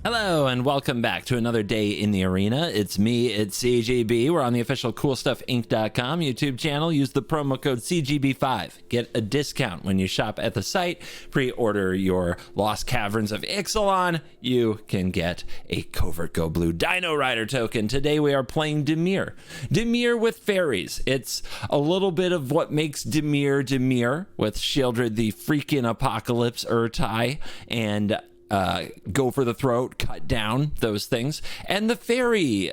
Hello and welcome back to another day in the arena. It's me, it's CGB. We're on the official CoolStuffInc.com YouTube channel. Use the promo code CGB5. Get a discount when you shop at the site. Pre-order your Lost Caverns of Ixalan. You can get a Covert Go Blue Dino Rider token. Today we are playing Dimir. Dimir with fairies. It's a little bit of what makes Dimir with Sheoldred the freaking apocalypse Ertai and go for the throat, cut down, those things, and the fairy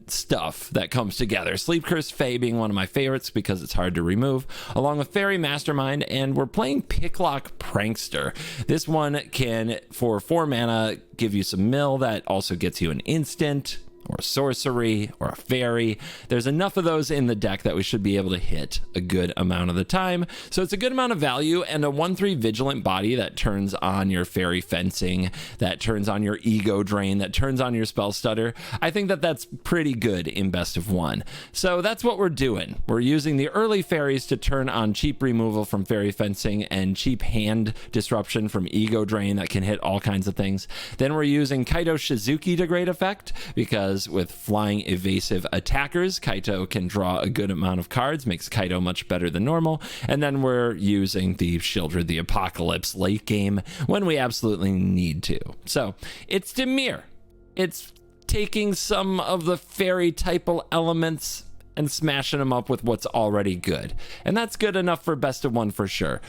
stuff that comes together. Sleep-Cursed Faerie being one of my favorites because it's hard to remove, along with Faerie Mastermind, and we're playing Picklock Prankster. This one can, for 4 mana, give you some mill that also gets you an instant, or a sorcery, or a fairy. There's enough of those in the deck that we should be able to hit a good amount of the time. So it's a good amount of value, and a 1/3 Vigilant Body that turns on your Faerie Fencing, that turns on your Ego Drain, that turns on your Spell Stutter. I think that that's pretty good in best of 1. So that's what we're doing. We're using the early fairies to turn on cheap removal from Faerie Fencing and cheap hand disruption from Ego Drain that can hit all kinds of things. Then we're using Kaito Shizuki to great effect, because with flying evasive attackers, Kaito can draw a good amount of cards, makes Kaito much better than normal. And then we're using the Sheoldred the Apocalypse late game when we absolutely need to. So it's Dimir. It's taking some of the fairy typal elements and smashing them up with what's already good. And that's good enough for best of 1 for sure.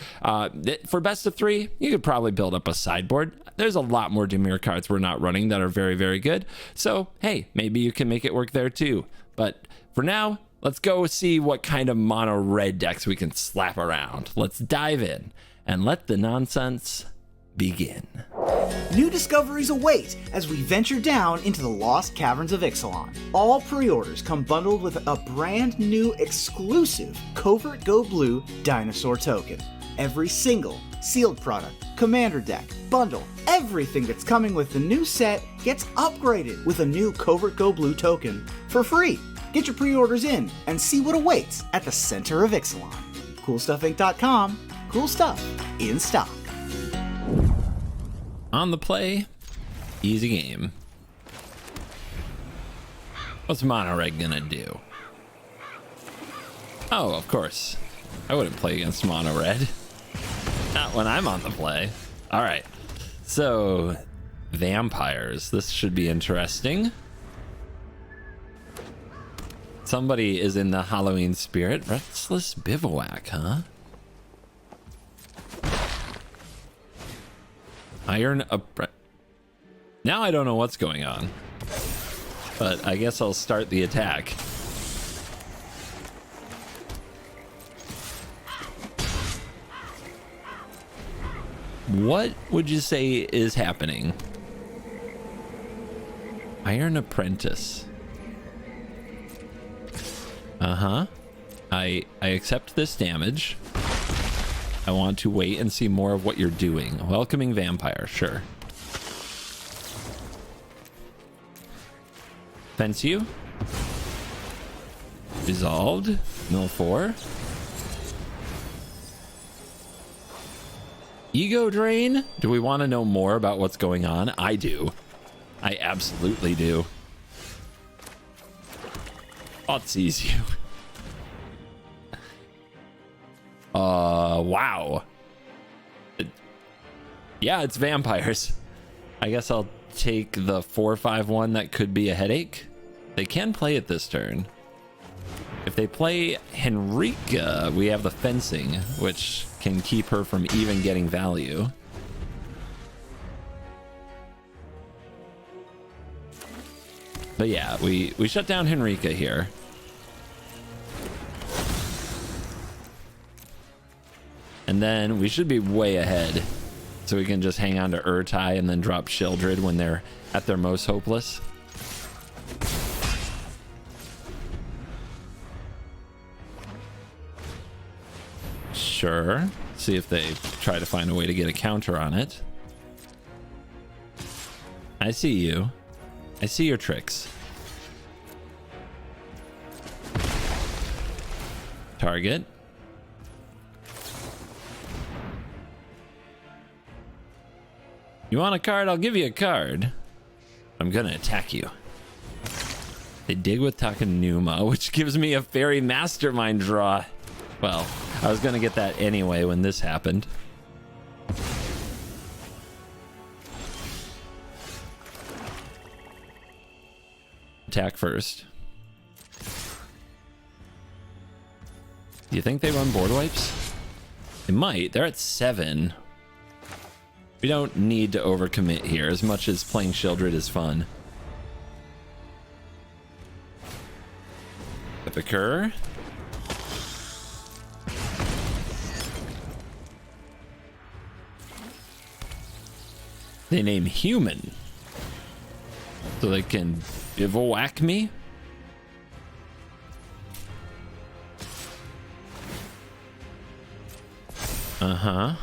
For best of 3, you could probably build up a sideboard. There's a lot more Dimir cards we're not running that are very, very good. So, hey, maybe you can make it work there too. But for now, let's go see what kind of mono red decks we can slap around. Let's dive in and let the nonsense begin. New discoveries await as we venture down into the Lost Caverns of Ixalan. All pre-orders come bundled with a brand new exclusive Covert Go Blue Dinosaur token. Every single sealed product, commander deck, bundle, everything that's coming with the new set gets upgraded with a new Covert Go Blue token for free. Get your pre-orders in and see what awaits at the center of Ixalan. CoolStuffInc.com, cool stuff in stock. On the play, easy game. What's Mono Red gonna do? Oh, of course. I wouldn't play against Mono Red. Not when I'm on the play. All right. So, vampires. This should be interesting. Somebody is in the Halloween spirit. Restless Bivouac, huh? Now I don't know what's going on, but I guess I'll start the attack. What would you say is happening? Iron Apprentice. I accept this damage. I want to wait and see more of what you're doing. Welcoming Vampire, sure. Fence you. Resolved. Mill 4. Ego Drain? Do we want to know more about what's going on? I do. I absolutely do. It sees you. Wow. Yeah, it's vampires. I guess I'll take the 4/5/1 that could be a headache. They can play it this turn. If they play Henrika, we have the fencing, which can keep her from even getting value. But yeah, we shut down Henrika here. And then we should be way ahead. So we can just hang on to Ertai and then drop Sheoldred when they're at their most hopeless. Sure. See if they try to find a way to get a counter on it. I see you. I see your tricks. Target. You want a card? I'll give you a card. I'm gonna attack you. They dig with Takenuma, which gives me a Faerie Mastermind draw. Well, I was gonna get that anyway when this happened. Attack first. Do you think they run board wipes? They might. They're at 7. We don't need to overcommit here as much as playing Sheoldred is fun. Epicur. They name human. So they can bivouac me? Uh-huh.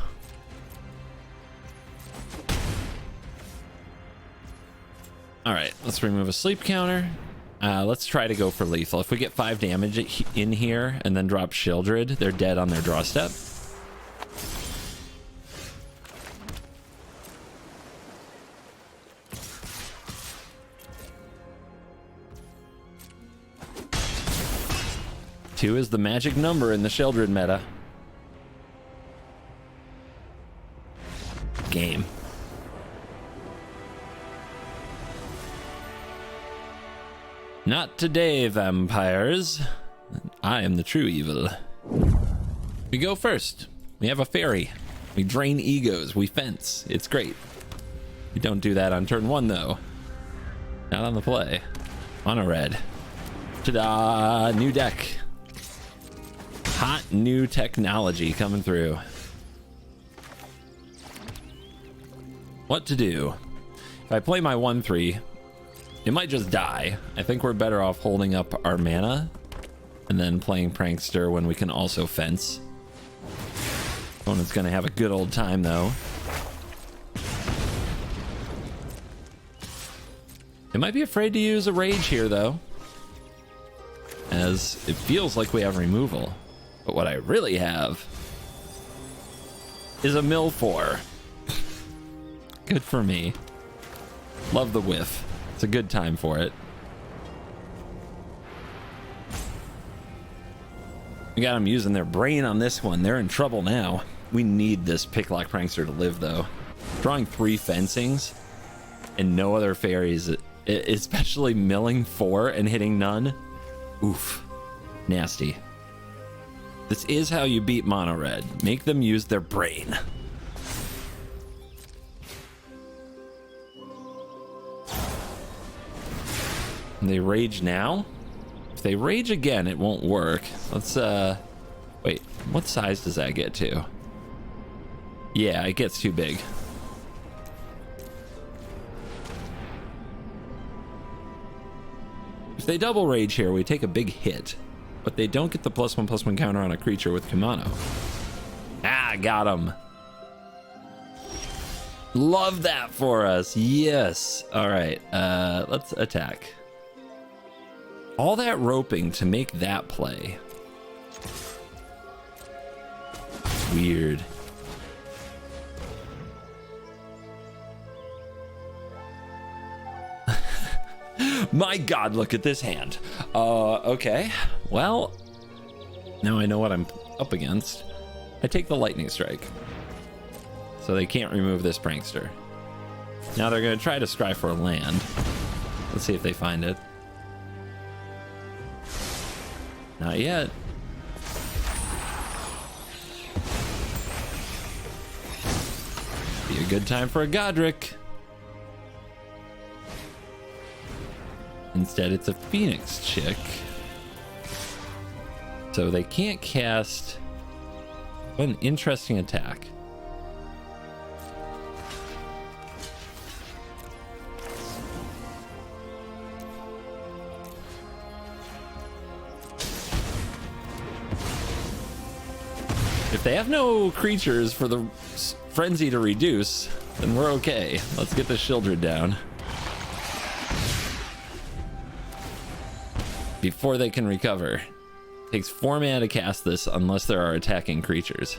Alright, let's remove a sleep counter. Let's try to go for lethal. If we get 5 damage in here and then drop Sheoldred, they're dead on their draw step. Two is the magic number in the Sheoldred meta. Game. Not today, vampires. I am the true evil. We go first. We have a fairy. We drain egos. We fence. It's great. We don't do that on turn 1, though. Not on the play. On a red. Ta-da! New deck. Hot new technology coming through. What to do? If I play my 1/3, it might just die. I think we're better off holding up our mana and then playing Prankster when we can also fence. Opponent's gonna have a good old time though. They might be afraid to use a rage here though, as it feels like we have removal. But what I really have is a mill 4. Good for me. Love the whiff. It's a good time for it. We got them using their brain on this one. They're in trouble now. We need this Picklock Prankster to live, though. Drawing 3 fencings and no other fairies, especially milling 4 and hitting none. Oof. Nasty. This is how you beat mono red. Make them use their brain. They rage now? If they rage again, it won't work. Let's, wait, what size does that get to? Yeah, it gets too big. If they double rage here, we take a big hit. But they don't get the +1/+1 counter on a creature with Kimono. Ah, got him. Love that for us. Yes. All right, let's attack. All that roping to make that play. Weird. My God, look at this hand. Okay. Well, now I know what I'm up against. I take the lightning strike. So they can't remove this Prankster. Now they're going to try to scry for a land. Let's see if they find it. Not yet. Be a good time for a Godric. Instead, it's a Phoenix chick. So they can't cast. What an interesting attack. If they have no creatures for the frenzy to reduce, then we're okay. Let's get the Sheoldred down before they can recover. Takes 4 mana to cast this unless there are attacking creatures.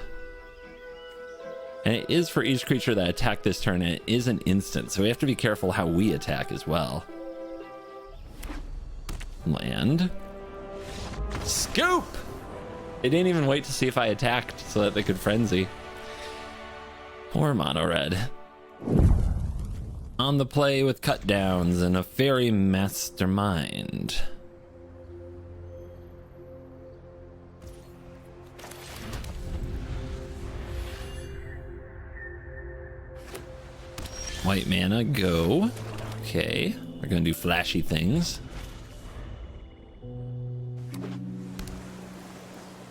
And it is for each creature that attacked this turn, and it is an instant, so we have to be careful how we attack as well. Land. Scoop! They didn't even wait to see if I attacked so that they could frenzy. Poor mono red. On the play with cut downs and a Faerie Mastermind. White mana, go. Okay, we're gonna do flashy things.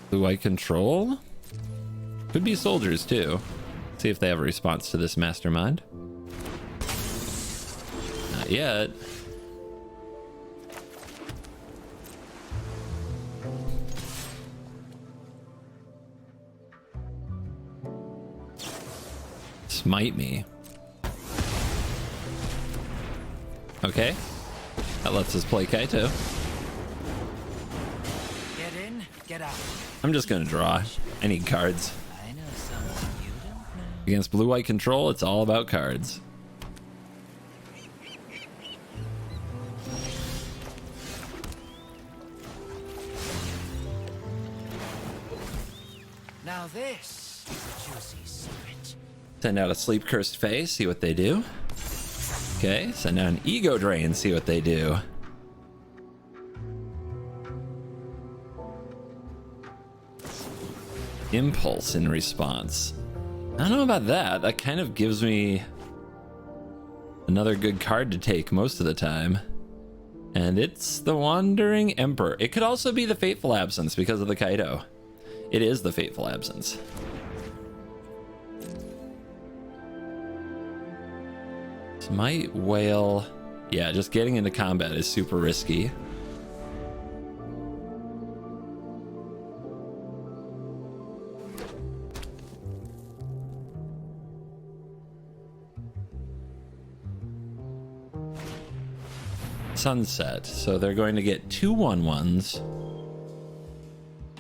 Blue-white control. Could be soldiers too. See if they have a response to this mastermind. Not yet. Smite me. Okay, that lets us play Kaito. Get in, get out. I'm just gonna draw. I need cards. I know someone you don't know. Against blue-white control, it's all about cards. Now this is a juicy secret. Send out a Sleep-Cursed Faerie, see what they do. Okay, send out an Ego Drain, see what they do. Impulse in response. I don't know about that. That kind of gives me another good card to take most of the time. And it's the Wandering Emperor. It could also be the Fateful Absence because of the Kaito. It is the Fateful Absence. Smite, Whale. Yeah, just getting into combat is super risky. Sunset. So they're going to get 2 1/1s.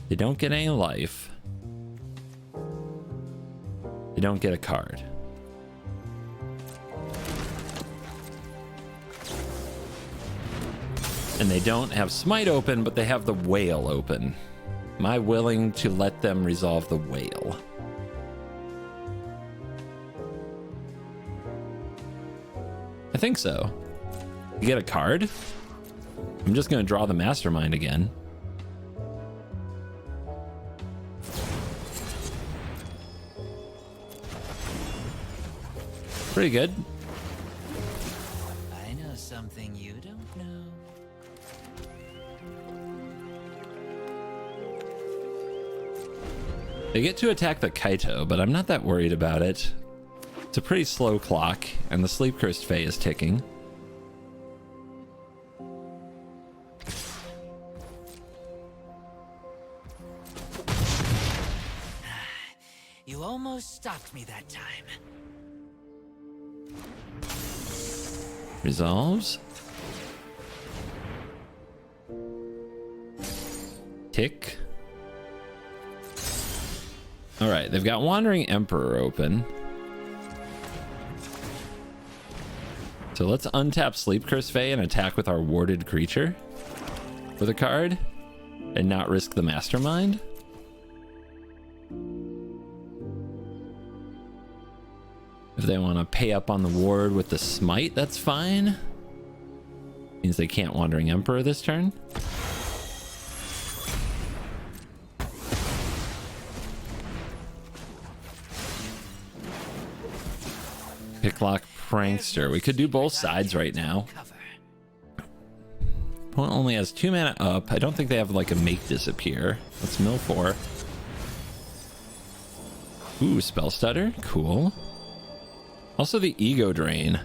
They don't get any life. They don't get a card. And they don't have Smite open, but they have the Whale open. Am I willing to let them resolve the Whale? I think so. You get a card? I'm just going to draw the Mastermind again. Pretty good. I know something you don't know. They get to attack the Kaito, but I'm not that worried about it. It's a pretty slow clock, and the Sleep-Cursed Faerie is ticking. You almost stopped me that time. Resolves. Tick. All right, they've got Wandering Emperor open. So let's untap Sleep-Cursed Faerie and attack with our warded creature with a card and not risk the Mastermind. If they want to pay up on the ward with the Smite, that's fine. Means they can't Wandering Emperor this turn. Picklock, Prankster. We could do both sides right now. Opponent only has 2 mana up. I don't think they have like a make disappear. Let's mill 4. Ooh, Spell Stutter. Cool. Also the Ego Drain.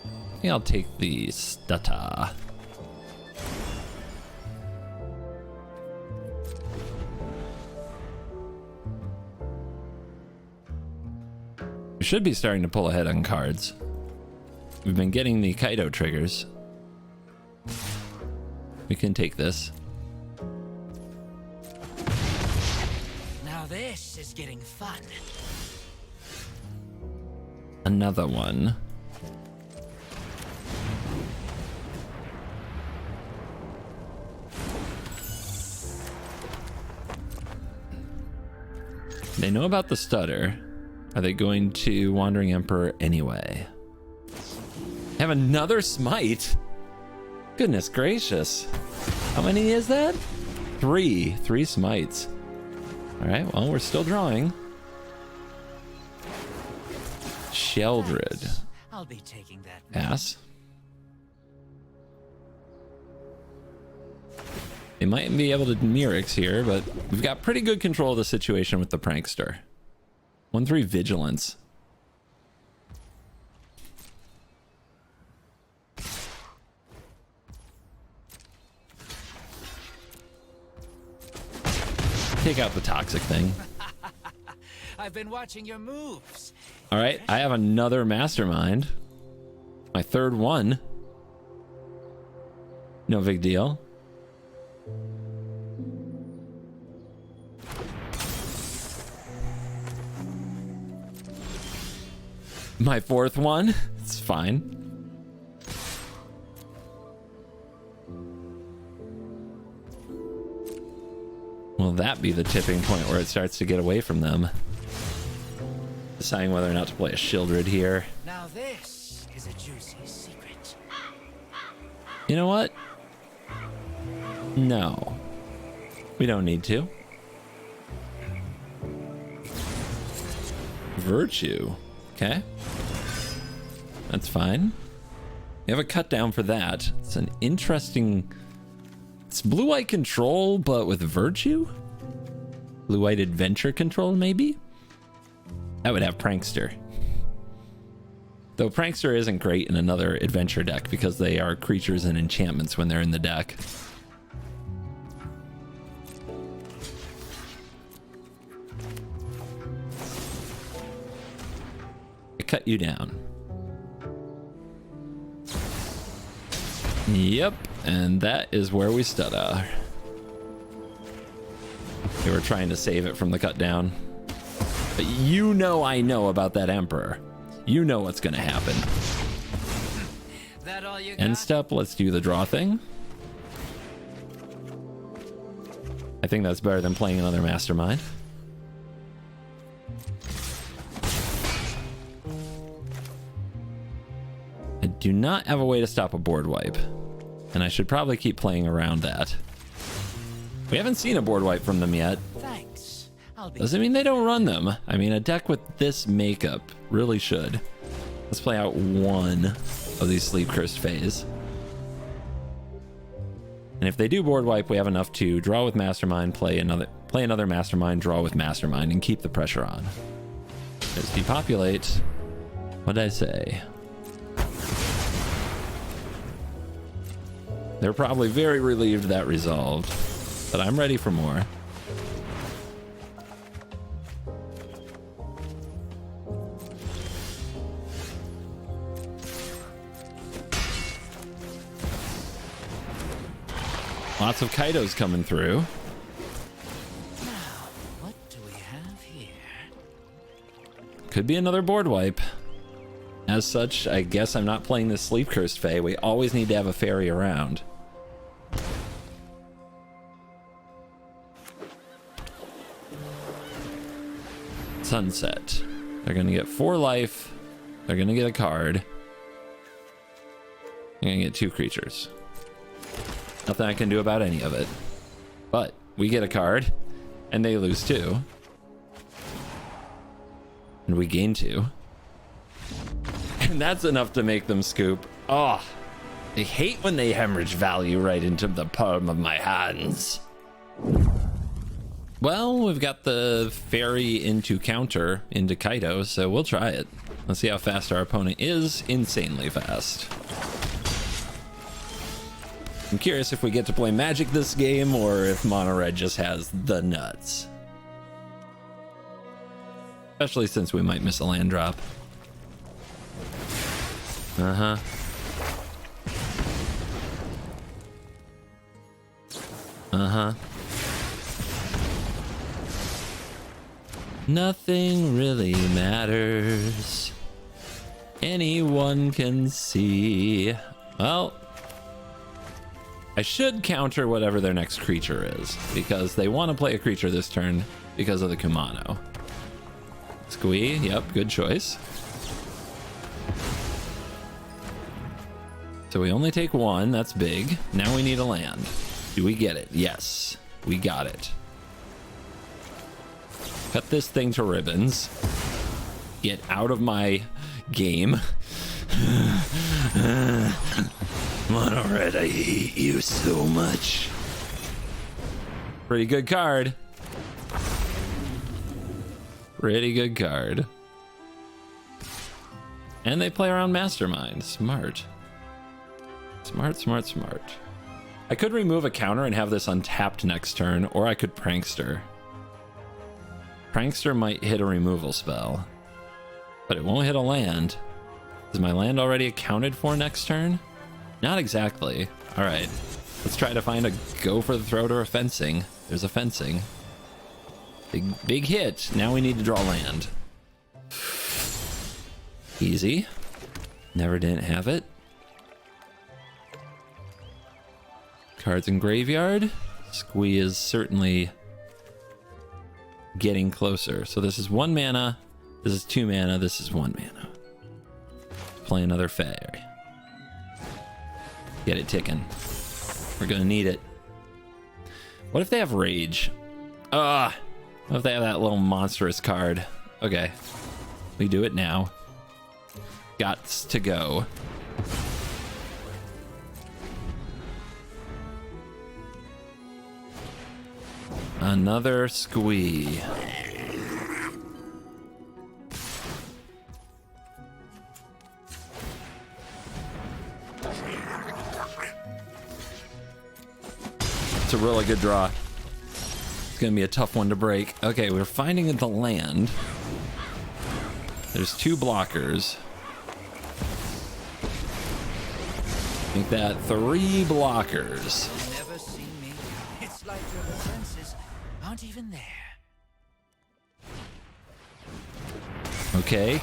I think I'll take the Stutter. We should be starting to pull ahead on cards. We've been getting the Kaito triggers. We can take this. Now this is getting fun. Another one. They know about the stutter. Are they going to Wandering Emperor anyway? Have another smite? Goodness gracious. How many is that? 3. 3 smites. All right, well, we're still drawing. Sheoldred. I'll be taking that now. Pass. They might be able to Mire here, but we've got pretty good control of the situation with the Prankster. 1/3 Vigilance. Take out the toxic thing. I've been watching your moves. All right, I have another Mastermind. My 3rd one. No big deal. My 4th one. It's fine. Will that be the tipping point where it starts to get away from them? Deciding whether or not to play a Sheoldred here. Now this is a juicy secret. You know what? No. We don't need to. Virtue. Okay. That's fine. We have a cut down for that. It's an interesting... It's blue-white control, but with virtue? Blue-white adventure control, maybe? That would have Prankster. Though Prankster isn't great in another adventure deck because they are creatures and enchantments when they're in the deck. I cut you down. Yep, and that is where we stutter. They were trying to save it from the cut down. But you know I know about that Emperor. You know what's gonna happen. That all you got? End step, let's do the draw thing. I think that's better than playing another Mastermind. I do not have a way to stop a board wipe, and I should probably keep playing around that. We haven't seen a board wipe from them yet. Thanks. I'll be Doesn't mean they don't run them. I mean, a deck with this makeup really should. Let's play out one of these Sleep-Cursed Faeries. And if they do board wipe, we have enough to draw with Mastermind, play another Mastermind, draw with Mastermind, and keep the pressure on. There's Depopulate. What did I say? They're probably very relieved that resolved, but I'm ready for more. Lots of Kaitos coming through. Now, what do we have here? Could be another board wipe. As such, I guess I'm not playing this Sleep-Cursed Fae. We always need to have a Faerie around. Sunset. They're gonna get 4 life. They're gonna get a card. They're gonna get 2 creatures. Nothing I can do about any of it. But we get a card, and they lose 2. And we gain 2. And that's enough to make them scoop. Oh, I hate when they hemorrhage value right into the palm of my hands. Well, we've got the Faerie into counter into Kaito, so we'll try it. Let's see how fast our opponent is. Insanely fast. I'm curious if we get to play Magic this game or if Mono Red just has the nuts. Especially since we might miss a land drop. Uh-huh. Nothing really matters. Anyone can see. Well, I should counter whatever their next creature is, because they want to play a creature this turn because of the Kumano. Squee, yep, good choice. So we only take one, that's big. Now we need a land. Do we get it? Yes, we got it. Cut this thing to ribbons. Get out of my game. Mono Red, I hate you so much. Pretty good card. Pretty good card. And they play around Mastermind. Smart. Smart, smart, smart. I could remove a counter and have this untapped next turn, or I could Prankster. Prankster might hit a removal spell, but it won't hit a land. Is my land already accounted for next turn? Not exactly. All right, let's try to find a go for the throat or a fencing. There's a fencing. Big hit. Now we need to draw land. Easy. Never didn't have it. Cards in graveyard. Squee is certainly getting closer. So this is 1 mana. This is 2 mana. This is 1 mana. Play another Faerie. Get it ticking. We're gonna need it. What if they have Rage? What if they have that little monstrous card? Okay. We do it now. Gots to go. Another Squee. It's a really good draw. It's gonna be a tough one to break. Okay, we're finding the land. There's 2 blockers. Make that 3 blockers. You never see me. It's like your defenses aren't even there. Okay.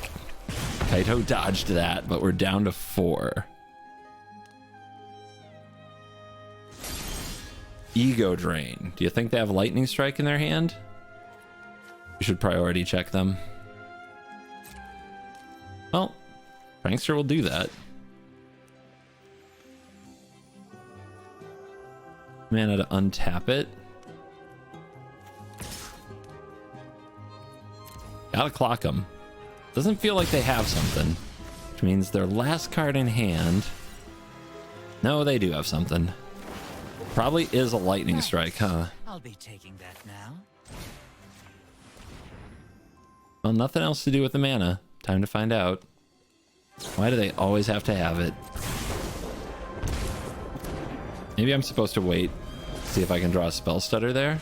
Kaito dodged that, but we're down to 4. Ego Drain. Do you think they have Lightning Strike in their hand? We should priority check them. Well, Prankster will do that. Mana to untap it. Gotta clock them. Doesn't feel like they have something, which means their last card in hand. No, they do have something. Probably is a Lightning Strike, huh? I'll be taking that now. Well, nothing else to do with the mana. Time to find out. Why do they always have to have it? Maybe I'm supposed to wait, see if I can draw a Spell Stutter there.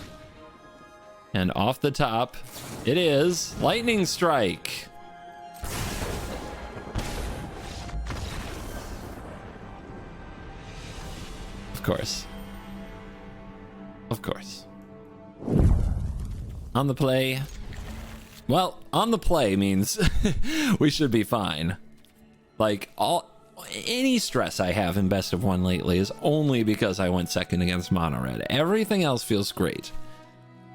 And off the top, it is Lightning Strike. Of course. Of course. On the play. Well, on the play means we should be fine. Like, any stress I have in best of 1 lately is only because I went second against mono red. Everything else feels great.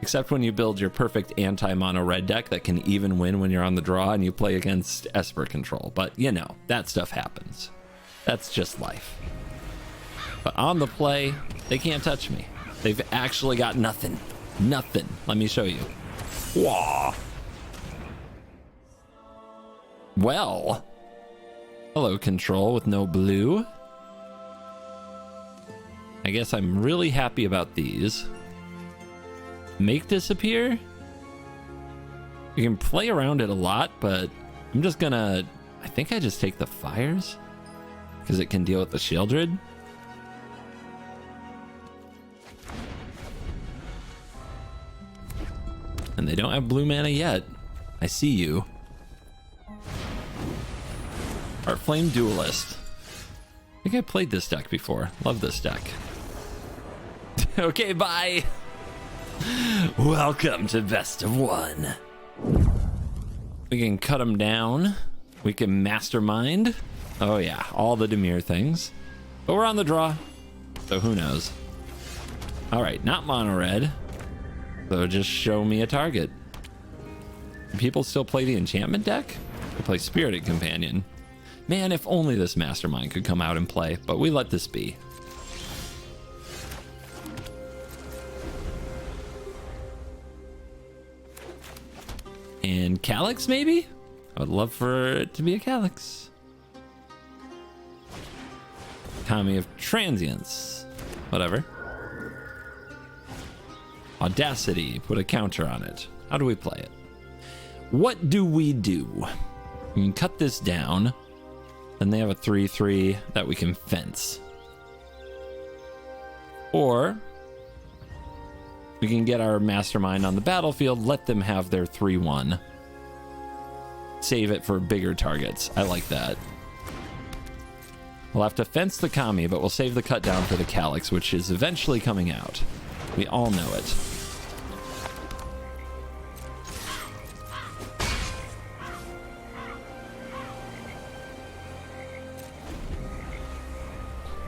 Except when you build your perfect anti-mono red deck that can even win when you're on the draw and you play against Esper Control. But, you know, that stuff happens. That's just life. But on the play, they can't touch me. They've actually got nothing. Nothing. Let me show you. Wah. Well. Hello, Control with no blue. I guess I'm really happy about these. Make disappear? You can play around it a lot, but I'm just gonna... I think I just take the fires because it can deal with the Sheoldred. And they don't have blue mana yet. I see you. Heartflame Duelist. I think I played this deck before. Love this deck. Okay, bye. Welcome to Best of 1. We can cut them down. We can mastermind. Oh yeah, all the Demir things. But we're on the draw, so who knows? All right, not mono red. So just show me a target. Do people still play the enchantment deck? They play Spirited Companion. Man, if only this Mastermind could come out and play, but we let this be. And Calyx, maybe? I would love for it to be a Calyx. Economy of Transience. Whatever. Audacity. Put a counter on it. How do we play it? What do? We can cut this down. Then they have a 3/3 that we can fence. Or we can get our Mastermind on the battlefield, let them have their 3/1. Save it for bigger targets. I like that. We'll have to fence the Kami, but we'll save the cut down for the Calyx, which is eventually coming out. We all know it.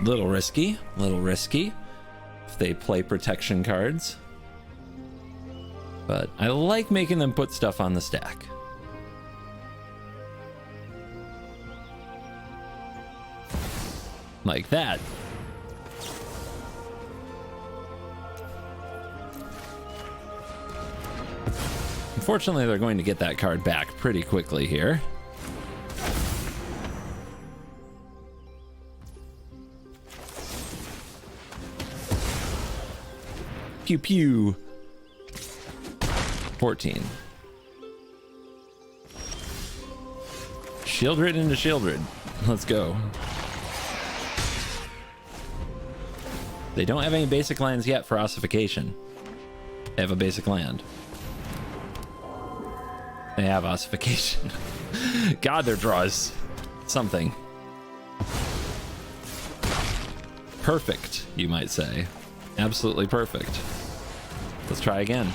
Little risky if they play protection cards. But I like making them put stuff on the stack. Like that. Unfortunately, they're going to get that card back pretty quickly here. Pew pew. 14. Sheoldred into Sheoldred. Let's go. They don't have any basic lands yet for ossification. They have a basic land. They have ossification. God, their draw is something. Perfect, you might say. Absolutely perfect. Let's try again.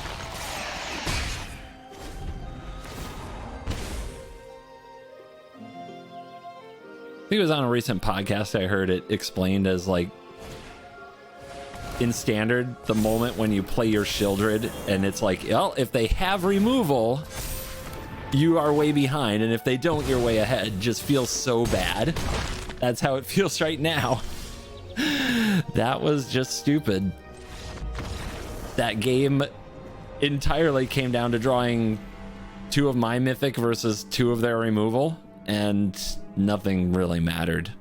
I think it was on a recent podcast I heard it explained as like, in standard, the moment when you play your Sheoldred and it's like, well, if they have removal, you are way behind, and if they don't, you're way ahead. Just feels so bad. That's how it feels right now. That was just stupid. That game entirely came down to drawing 2 of my mythic versus 2 of their removal, and nothing really mattered.